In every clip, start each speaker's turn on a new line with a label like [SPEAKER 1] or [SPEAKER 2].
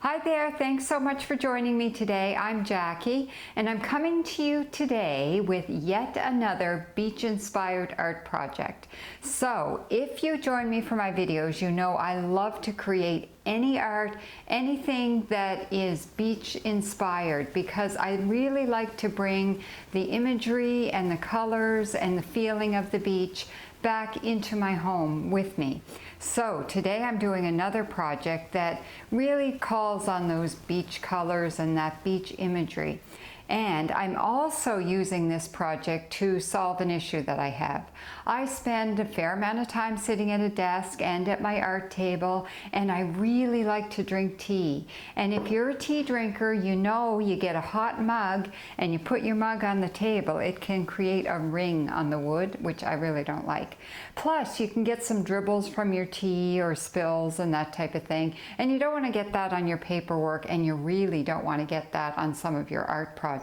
[SPEAKER 1] Hi there, thanks so much for joining me today. I'm Jackie and I'm coming to you today with yet another beach-inspired art project. So if you join me for my videos, you know I love to create any art, anything that is beach inspired, because I really like to bring the imagery and the colors and the feeling of the beach back into my home with me. So today I'm doing another project that really calls on those beach colors and that beach imagery. And I'm also using this project to solve an issue that I have. I spend a fair amount of time sitting at a desk and at my art table, and I really like to drink tea. And if you're a tea drinker, you know you get a hot mug and you put your mug on the table, it can create a ring on the wood, which I really don't like. Plus, you can get some dribbles from your tea or spills and that type of thing. And you don't want to get that on your paperwork, and you really don't want to get that on some of your art projects.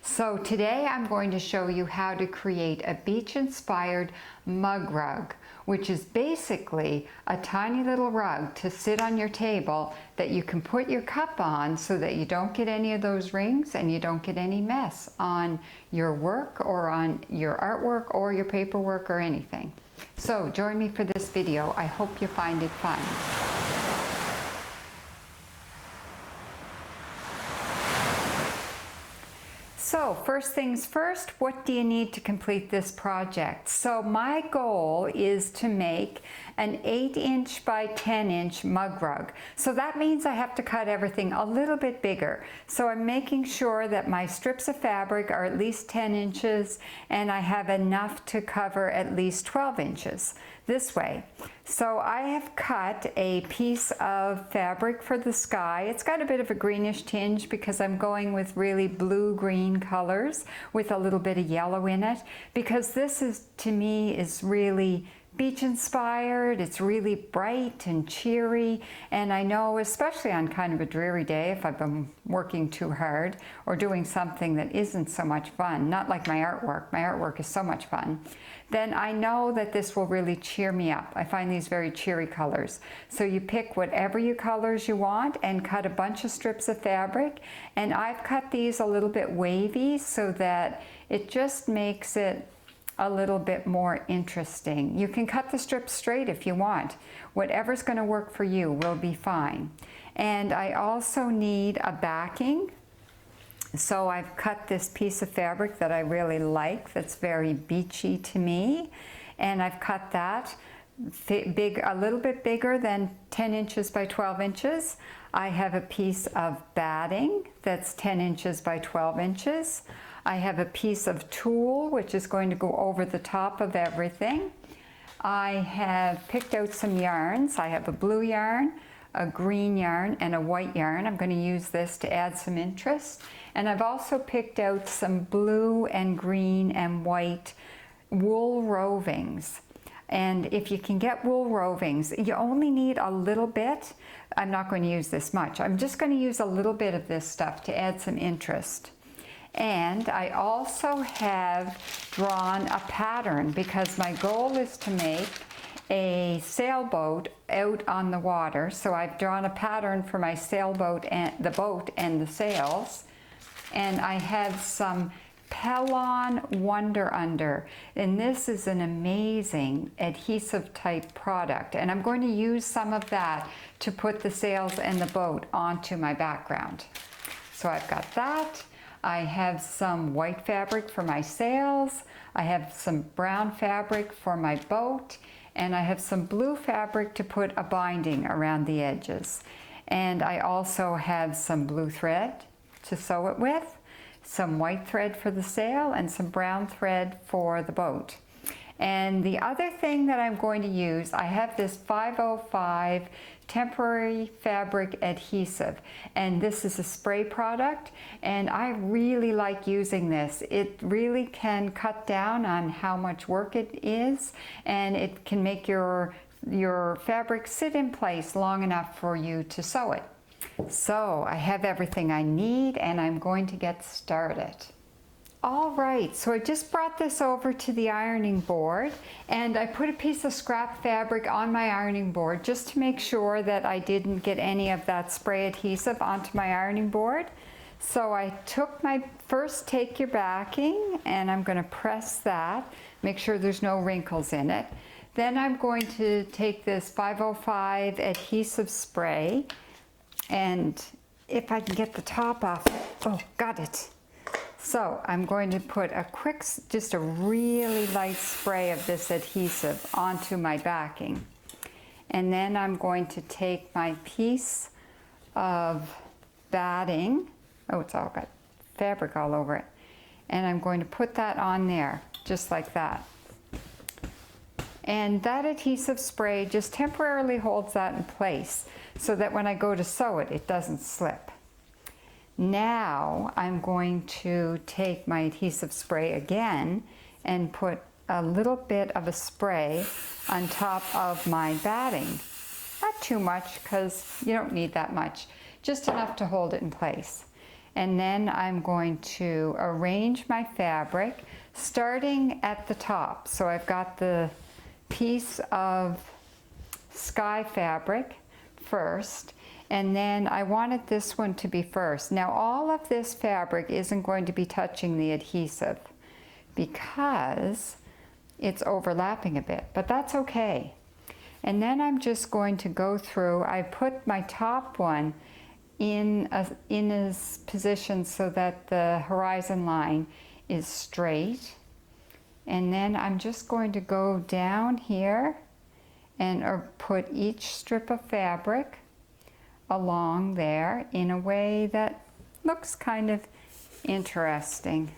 [SPEAKER 1] So today I'm going to show you how to create a beach-inspired mug rug, which is basically a tiny little rug to sit on your table that you can put your cup on so that you don't get any of those rings and you don't get any mess on your work or on your artwork or your paperwork or anything. So join me for this video. I hope you find it fun. So first things first, what do you need to complete this project? So my goal is to make an 8-inch by 10-inch mug rug. So that means I have to cut everything a little bit bigger. So I'm making sure that my strips of fabric are at least 10 inches and I have enough to cover at least 12 inches this way. So I have cut a piece of fabric for the sky. It's got a bit of a greenish tinge because I'm going with really blue-green colors with a little bit of yellow in it, because this is, to me, is really beach inspired. It's really bright and cheery, and I know, especially on kind of a dreary day, if I've been working too hard or doing something that isn't so much fun, not like my artwork is so much fun, then I know that this will really cheer me up. I find these very cheery colors. So you pick whatever you colors you want and cut a bunch of strips of fabric, and I've cut these a little bit wavy so that it just makes it a little bit more interesting. You can cut the strips straight if you want. Whatever's going to work for you will be fine. And I also need a backing. So I've cut this piece of fabric that I really like, that's very beachy to me, and I've cut that big, a little bit bigger than 10 inches by 12 inches. I have a piece of batting that's 10 inches by 12 inches. I have a piece of tulle which is going to go over the top of everything. I have picked out some yarns. I have a blue yarn, a green yarn, and a white yarn. I'm going to use this to add some interest. And I've also picked out some blue and green and white wool rovings. And if you can get wool rovings, you only need a little bit. I'm not going to use this much. I'm just going to use a little bit of this stuff to add some interest. And I also have drawn a pattern because my goal is to make a sailboat out on the water. So I've drawn a pattern for my sailboat and the boat and the sails. And I have some Pellon Wonder Under, and this is an amazing adhesive type product, and I'm going to use some of that to put the sails and the boat onto my background. So I've got that. I have some white fabric for my sails, I have some brown fabric for my boat, and I have some blue fabric to put a binding around the edges. And I also have some blue thread to sew it with, some white thread for the sail, and some brown thread for the boat. And the other thing that I'm going to use, I have this 505 temporary fabric adhesive, and this is a spray product, and I really like using this. It really can cut down on how much work it is, and it can make your fabric sit in place long enough for you to sew it. So I have everything I need, and I'm going to get started. All right, so I just brought this over to the ironing board and I put a piece of scrap fabric on my ironing board just to make sure that I didn't get any of that spray adhesive onto my ironing board. So I took my, first take your backing and I'm going to press that, make sure there's no wrinkles in it. Then I'm going to take this 505 adhesive spray, and if I can get the top off, oh, got it. So I'm going to put a quick, just a really light spray of this adhesive onto my backing. And then I'm going to take my piece of batting, oh, it's all got fabric all over it, and I'm going to put that on there, just like that. And that adhesive spray just temporarily holds that in place so that when I go to sew it, it doesn't slip. Now I'm going to take my adhesive spray again and put a little bit of a spray on top of my batting. Not too much because you don't need that much, just enough to hold it in place. And then I'm going to arrange my fabric starting at the top. So I've got the piece of sky fabric first, and then I wanted this one to be first. Now all of this fabric isn't going to be touching the adhesive because it's overlapping a bit, but that's okay. And then I'm just going to go through, I put my top one in a position so that the horizon line is straight. And then I'm just going to go down here and put each strip of fabric along there in a way that looks kind of interesting.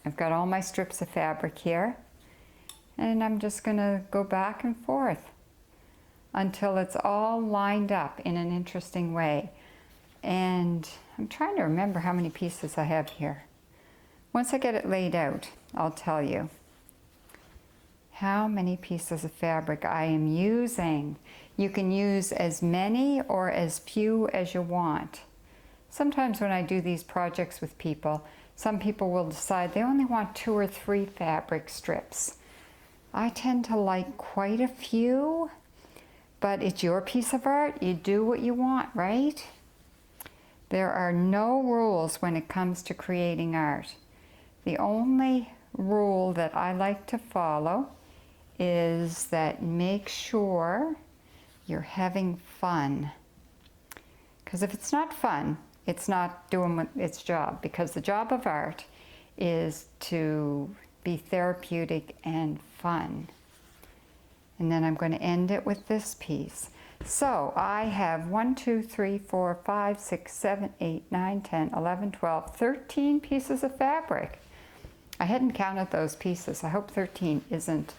[SPEAKER 1] I've got all my strips of fabric here, and I'm just going to go back and forth until it's all lined up in an interesting way. And I'm trying to remember how many pieces I have here. Once I get it laid out, I'll tell you how many pieces of fabric I am using. You can use as many or as few as you want. Sometimes when I do these projects with people, some people will decide they only want 2 or 3 fabric strips. I tend to like quite a few, but it's your piece of art. You do what you want, right? There are no rules when it comes to creating art. The only rule that I like to follow is that make sure you're having fun. Because if it's not fun, it's not doing its job. Because the job of art is to be therapeutic and fun. And then I'm going to end it with this piece. So I have 1, 2, 3, 4, 5, 6, 7, 8, 9, 10, 11, 12, 13 pieces of fabric. I hadn't counted those pieces. I hope 13 isn't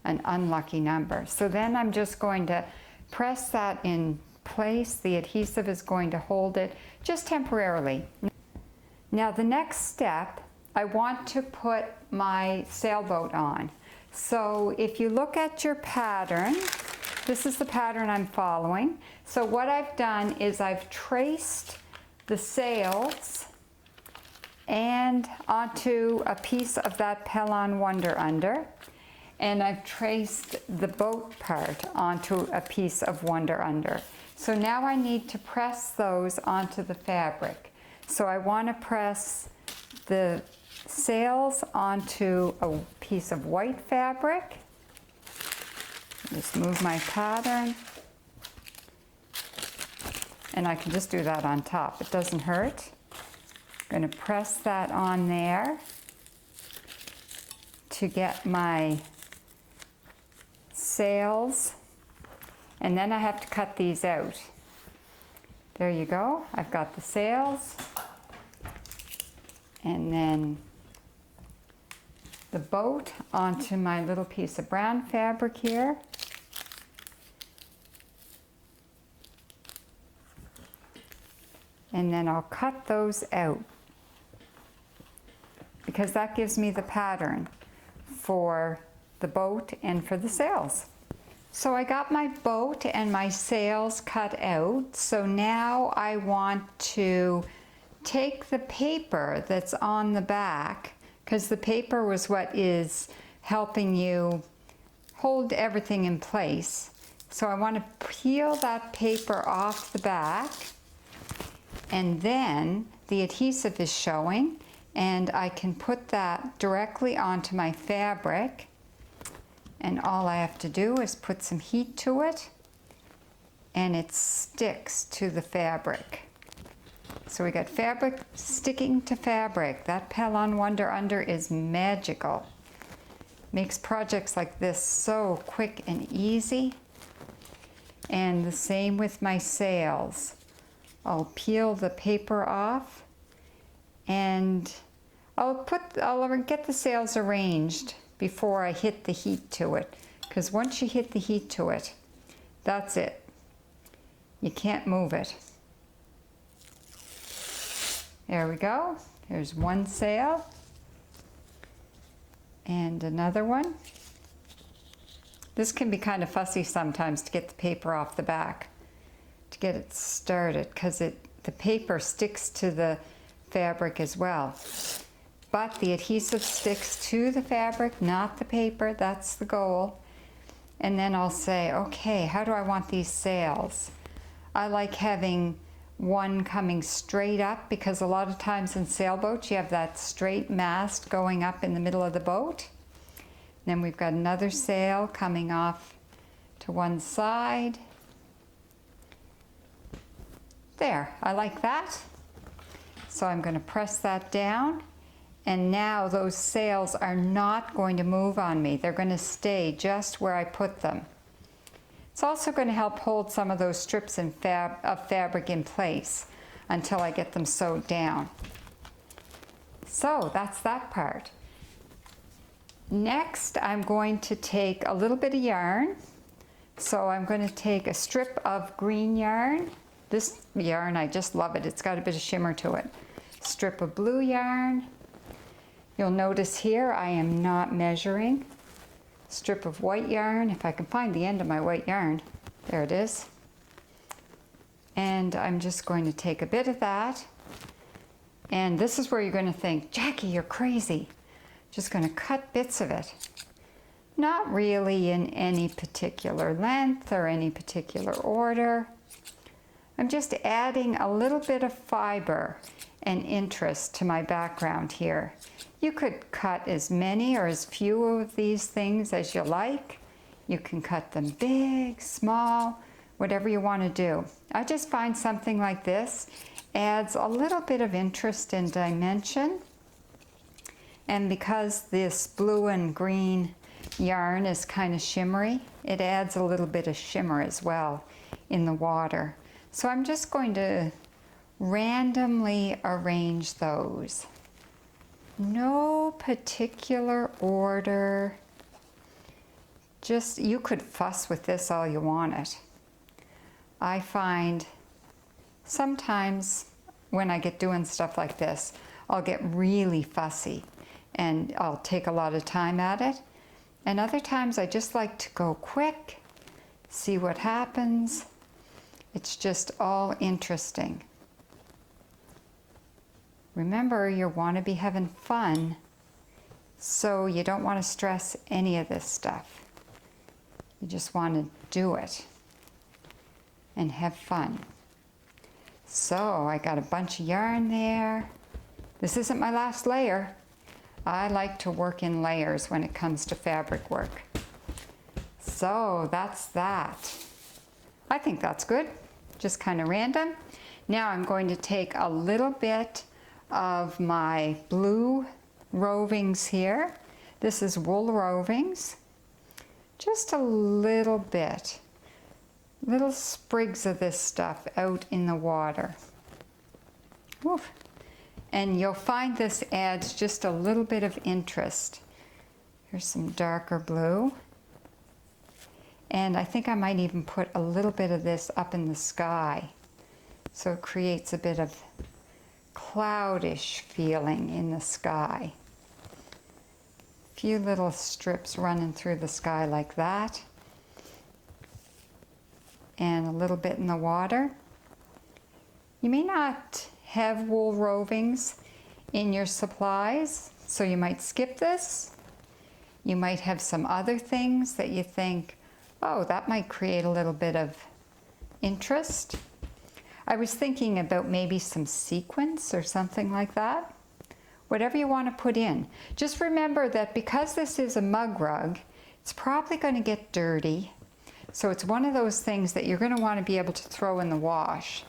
[SPEAKER 1] an unlucky number. So then I'm just going to press that in place. The adhesive is going to hold it just temporarily. Now the next step, I want to put my sailboat on. So if you look at your pattern, this is the pattern I'm following. So what I've done is I've traced the sails and onto a piece of that Pellon Wonder Under, and I've traced the boat part onto a piece of Wonder Under. So now I need to press those onto the fabric. So I want to press the sails onto a piece of white fabric. Just move my pattern, and I can just do that on top. It doesn't hurt. I'm going to press that on there to get my sails, and then I have to cut these out. There you go. I've got the sails, and then the boat onto my little piece of brown fabric here. And then I'll cut those out because that gives me the pattern for the boat and for the sails. So I got my boat and my sails cut out. So now I want to take the paper that's on the back, because the paper was what is helping you hold everything in place. So I want to peel that paper off the back, and then the adhesive is showing, and I can put that directly onto my fabric, and all I have to do is put some heat to it, and it sticks to the fabric. So we got fabric sticking to fabric. That Pellon Wonder Under is magical. Makes projects like this so quick and easy. And the same with my sails. I'll peel the paper off, and I'll get the sails arranged before I hit the heat to it. Because once you hit the heat to it, that's it. You can't move it. There we go. There's one sail. And another one. This can be kind of fussy sometimes to get the paper off the back, to get it started, because the paper sticks to the fabric as well. But the adhesive sticks to the fabric, not the paper. That's the goal. And then I'll say, okay, how do I want these sails? I like having one coming straight up, because a lot of times in sailboats you have that straight mast going up in the middle of the boat. Then we've got another sail coming off to one side. There, I like that. So I'm going to press that down, and now those sails are not going to move on me. They're going to stay just where I put them. It's also going to help hold some of those strips of fabric in place until I get them sewed down. So that's that part. Next, I'm going to take a little bit of yarn. So I'm going to take a strip of green yarn. This yarn, I just love it. It's got a bit of shimmer to it. Strip of blue yarn. You'll notice here I am not measuring. Strip of white yarn, if I can find the end of my white yarn. There it is. And I'm just going to take a bit of that. And this is where you're going to think, Jackie, you're crazy. Just going to cut bits of it. Not really in any particular length or any particular order. I'm just adding a little bit of fiber and interest to my background here. You could cut as many or as few of these things as you like. You can cut them big, small, whatever you want to do. I just find something like this adds a little bit of interest and dimension. And because this blue and green yarn is kind of shimmery, it adds a little bit of shimmer as well in the water. So I'm just going to randomly arrange those. No particular order. Just, you could fuss with this all you wanted. I find sometimes when I get doing stuff like this, I'll get really fussy and I'll take a lot of time at it. And other times I just like to go quick, see what happens. It's just all interesting. Remember, you want to be having fun, so you don't want to stress any of this stuff. You just want to do it and have fun. So I got a bunch of yarn there. This isn't my last layer. I like to work in layers when it comes to fabric work. So that's that. I think that's good, just kind of random. Now I'm going to take a little bit of my blue rovings here. This is wool rovings. Just a little bit. Little sprigs of this stuff out in the water. Oof. And you'll find this adds just a little bit of interest. Here's some darker blue. And I think I might even put a little bit of this up in the sky. So it creates a bit of cloudish feeling in the sky. A few little strips running through the sky like that. And a little bit in the water. You may not have wool rovings in your supplies, so you might skip this. You might have some other things that you think, oh, that might create a little bit of interest. I was thinking about maybe some sequins or something like that. Whatever you want to put in. Just remember that because this is a mug rug, it's probably going to get dirty. So it's one of those things that you're going to want to be able to throw in the wash.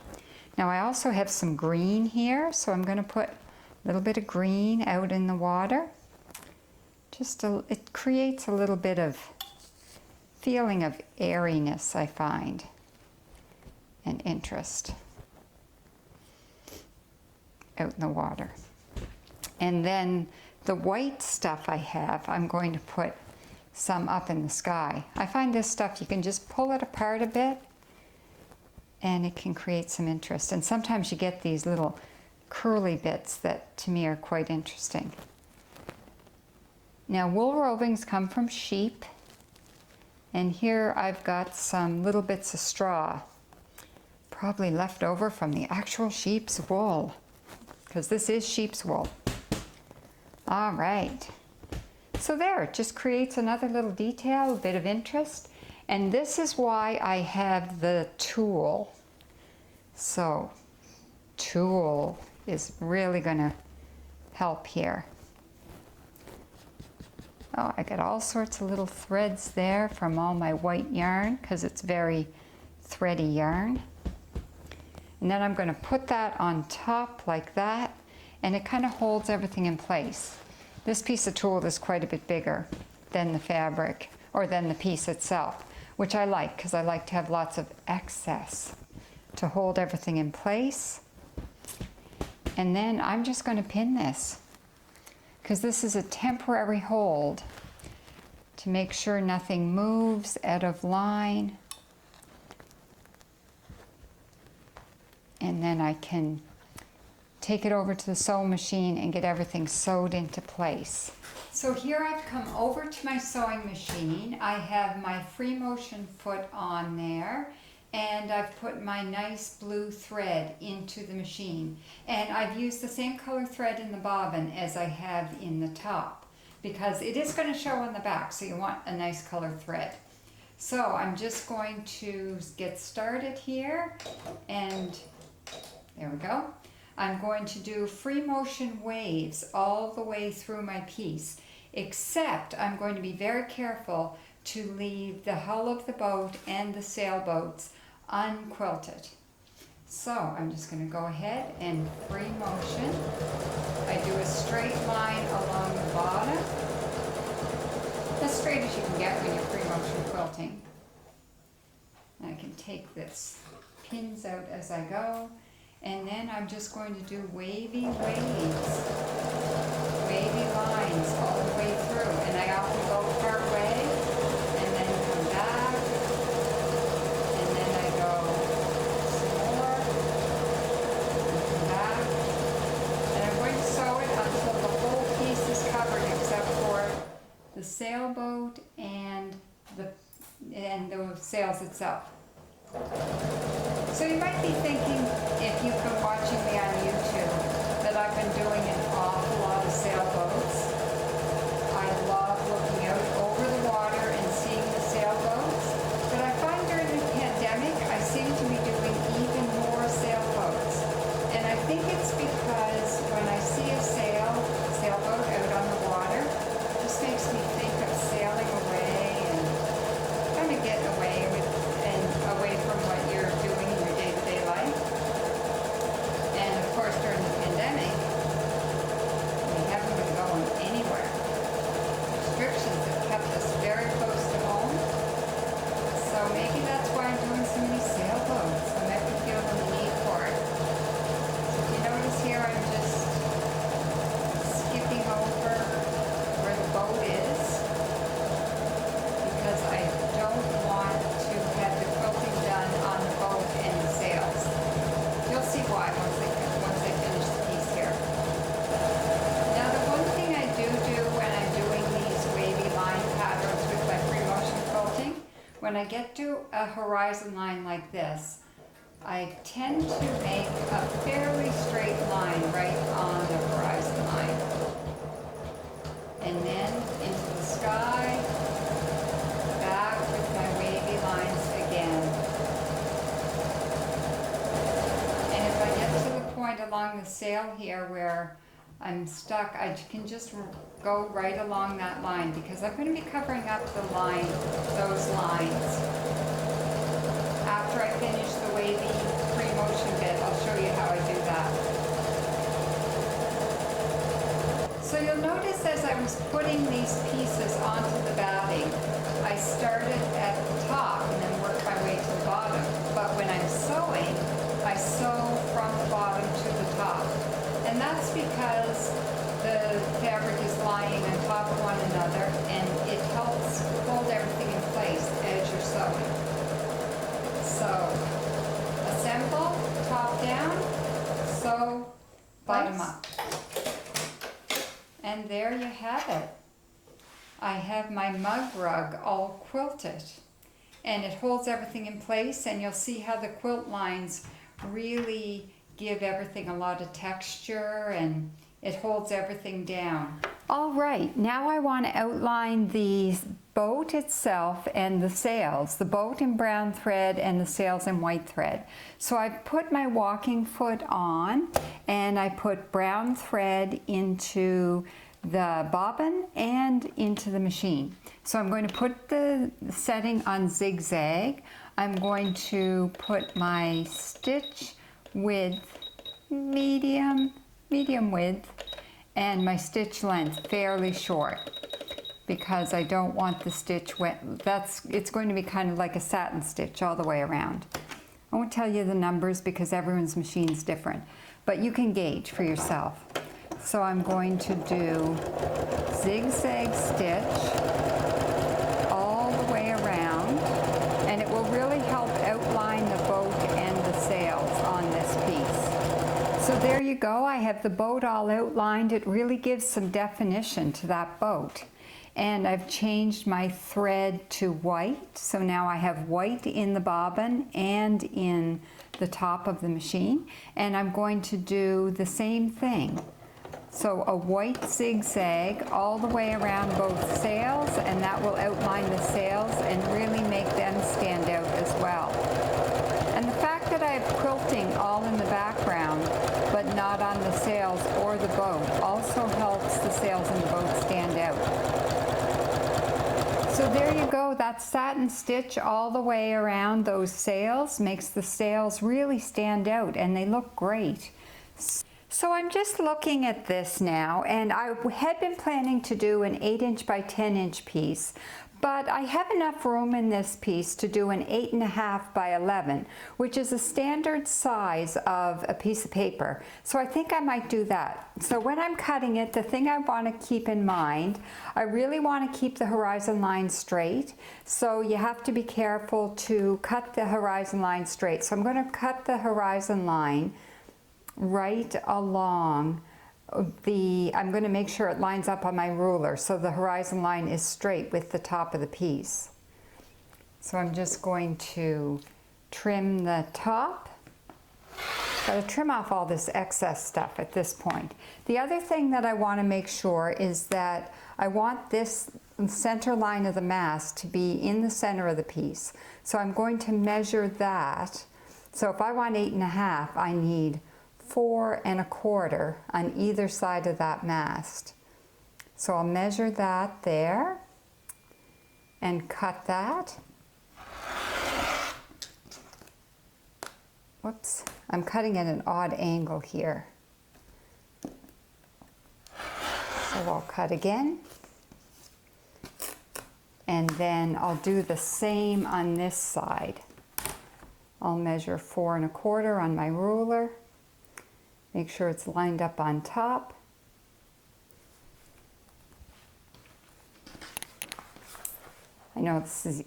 [SPEAKER 1] Now I also have some green here, so I'm going to put a little bit of green out in the water. It creates a little bit of feeling of airiness, I find, and interest out in the water. And then the white stuff I have, I'm going to put some up in the sky. I find this stuff, you can just pull it apart a bit and it can create some interest. And sometimes you get these little curly bits that to me are quite interesting. Now wool rovings come from sheep, and here I've got some little bits of straw, probably left over from the actual sheep's wool, because this is sheep's wool. All right, so there, it just creates another little detail, a bit of interest, and this is why I have the tulle. So tulle is really going to help here. Oh, I got all sorts of little threads there from all my white yarn, because it's very thready yarn. And then I'm going to put that on top like that, and it kind of holds everything in place. This piece of tulle is quite a bit bigger than the fabric, or than the piece itself, which I like, because I like to have lots of excess to hold everything in place. And then I'm just going to pin this, because this is a temporary hold to make sure nothing moves out of line. And then I can take it over to the sewing machine and get everything sewed into place. So here I've come over to my sewing machine. I have my free motion foot on there, and I've put my nice blue thread into the machine. And I've used the same color thread in the bobbin as I have in the top, because it is going to show on the back, so you want a nice color thread. So I'm just going to get started here, and there we go. I'm going to do free motion waves all the way through my piece, except I'm going to be very careful to leave the hull of the boat and the sailboats unquilted. So I'm just going to go ahead and free motion. I do a straight line along the bottom, as straight as you can get when you're free motion quilting. And I can take this pins out as I go, and then I'm just going to do wavy waves, wavy lines all the way through, and I often go part way and then come back, and then I go some more and come back, and I'm going to sew it until the whole piece is covered except for the sailboat and the sails itself. So you might be thinking, if you've been watching me on YouTube, that I've been doing an awful lot of sailboats. I love looking out over the water and seeing the sailboats, but I find during the pandemic I seem to be doing even more sailboats. And I think it's because when I see a sailboat out on the water, it just makes me think of sailing away and kind of getting away from what you're doing in your day-to-day life. And of course, during the pandemic, we haven't been going anywhere. Restrictions have kept us very close to home. So maybe that's why I'm doing so many sailboats. I might be feeling the need for it. So if you notice here, I'm just skipping over where the boat is, because I don't want to have the quilting done on the boat and the sails. You'll see why once I finish the piece here. Now the one thing I do when I'm doing these wavy line patterns with my free motion quilting, when I get to a horizon line like this, I tend to make a fairly straight line right on the horizon line. And then into the sky, back with my wavy lines again. And if I get to the point along the sail here where I'm stuck, I can just go right along that line because I'm going to be covering up those lines. After I finish the wavy free motion bit, I'll show you how I do that. So you'll notice as I was putting these pieces onto the batting, I started at the top and then worked my way to the bottom. But when I'm sewing, I sew from the bottom to the top. And that's because the fabric is lying on top of one another and it helps hold everything in place as you're sewing. So, assemble, top down, sew, bottom up. And there you have it. I have my mug rug all quilted. And it holds everything in place, and you'll see how the quilt lines really give everything a lot of texture, and it holds everything down. All right, now I want to outline the boat itself and the sails, the boat in brown thread and the sails in white thread. So I put my walking foot on and I put brown thread into the bobbin and into the machine. So I'm going to put the setting on zigzag. I'm going to put my stitch width medium width, and my stitch length fairly short because I don't want the stitch wet. It's going to be kind of like a satin stitch all the way around. I won't tell you the numbers because everyone's machine's different, but you can gauge for yourself. So I'm going to do zigzag stitch all the way around, and it will really help outline the boat and the sails on this piece. So there you go, I have the boat all outlined. It really gives some definition to that boat. And I've changed my thread to white, so now I have white in the bobbin and in the top of the machine. And I'm going to do the same thing. So a white zigzag all the way around both sails, and that will outline the sails and really make them stand out as well. And the fact that I have quilting all in the background but not on the sails or the boat also helps the sails and the boat stand out. So there you go, that satin stitch all the way around those sails makes the sails really stand out, and they look great. So I'm just looking at this now, and I had been planning to do an 8" by 10" piece, but I have enough room in this piece to do an 8½ by 11, which is a standard size of a piece of paper. So I think I might do that. So when I'm cutting it, the thing I want to keep in mind, I really want to keep the horizon line straight. So you have to be careful to cut the horizon line straight. So I'm going to cut the horizon line right along I'm going to make sure it lines up on my ruler so the horizon line is straight with the top of the piece. So I'm just going to trim the top. Got to trim off all this excess stuff at this point. The other thing that I want to make sure is that I want this center line of the mast to be in the center of the piece. So I'm going to measure that. So if I want 8½, I need 4 1/4 on either side of that mast. So I'll measure that there and cut that. Whoops, I'm cutting at an odd angle here. So I'll cut again. And then I'll do the same on this side. I'll measure 4 1/4 on my ruler. Make sure it's lined up on top. I know this is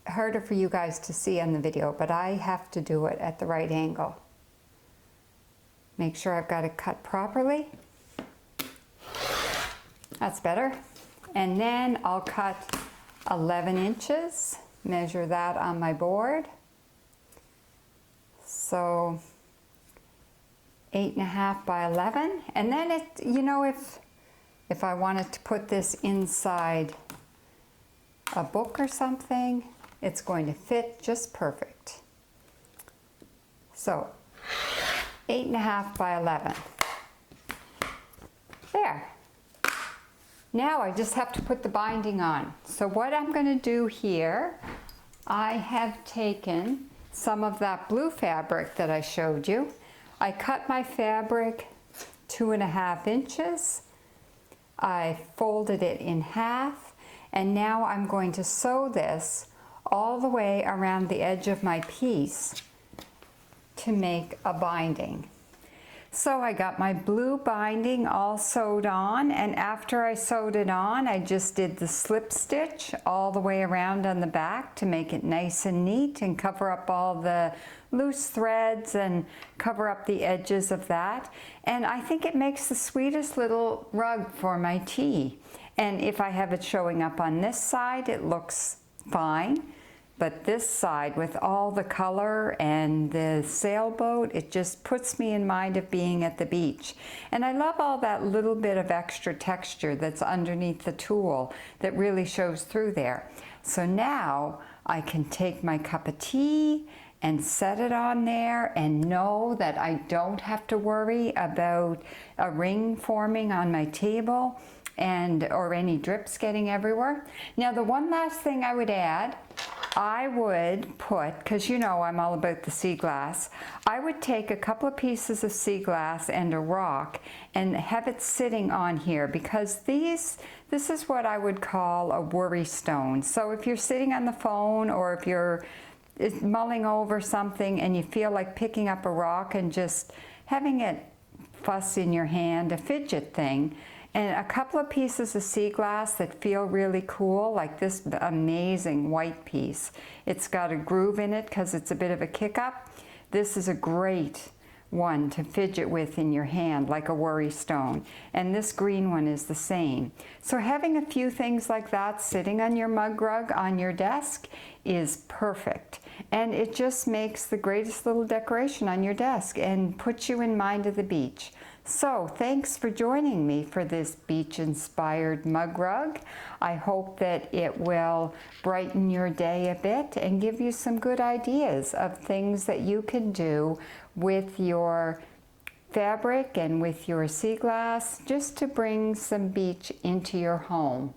[SPEAKER 1] harder for you guys to see on the video, but I have to do it at the right angle. Make sure I've got it cut properly. That's better. And then I'll cut 11 inches, measure that on my board. So 8.5 by 11. And then it, you know, if I wanted to put this inside a book or something, it's going to fit just perfect. So 8.5 by 11. There. Now I just have to put the binding on. So what I'm going to do here, I have taken some of that blue fabric that I showed you. I cut my fabric 2.5 inches. I folded it in half, and now I'm going to sew this all the way around the edge of my piece to make a binding. So I got my blue binding all sewed on, and after I sewed it on, I just did the slip stitch all the way around on the back to make it nice and neat and cover up all the loose threads and cover up the edges of that. And I think it makes the sweetest little rug for my tea. And if I have it showing up on this side, it looks fine. But this side, with all the color and the sailboat, it just puts me in mind of being at the beach. And I love all that little bit of extra texture that's underneath the tulle that really shows through there. So now I can take my cup of tea and set it on there and know that I don't have to worry about a ring forming on my table or any drips getting everywhere. Now the one last thing I would add, I would put, because you know I'm all about the sea glass, I would take a couple of pieces of sea glass and a rock and have it sitting on here, because this is what I would call a worry stone. So if you're sitting on the phone, or if you're mulling over something and you feel like picking up a rock and just having it fuss in your hand, a fidget thing, and a couple of pieces of sea glass that feel really cool, like this amazing white piece. It's got a groove in it because it's a bit of a kick up. This is a great one to fidget with in your hand, like a worry stone. And this green one is the same. So having a few things like that sitting on your mug rug on your desk is perfect. And it just makes the greatest little decoration on your desk and puts you in mind of the beach. So thanks for joining me for this beach-inspired mug rug. I hope that it will brighten your day a bit and give you some good ideas of things that you can do with your fabric and with your sea glass, just to bring some beach into your home.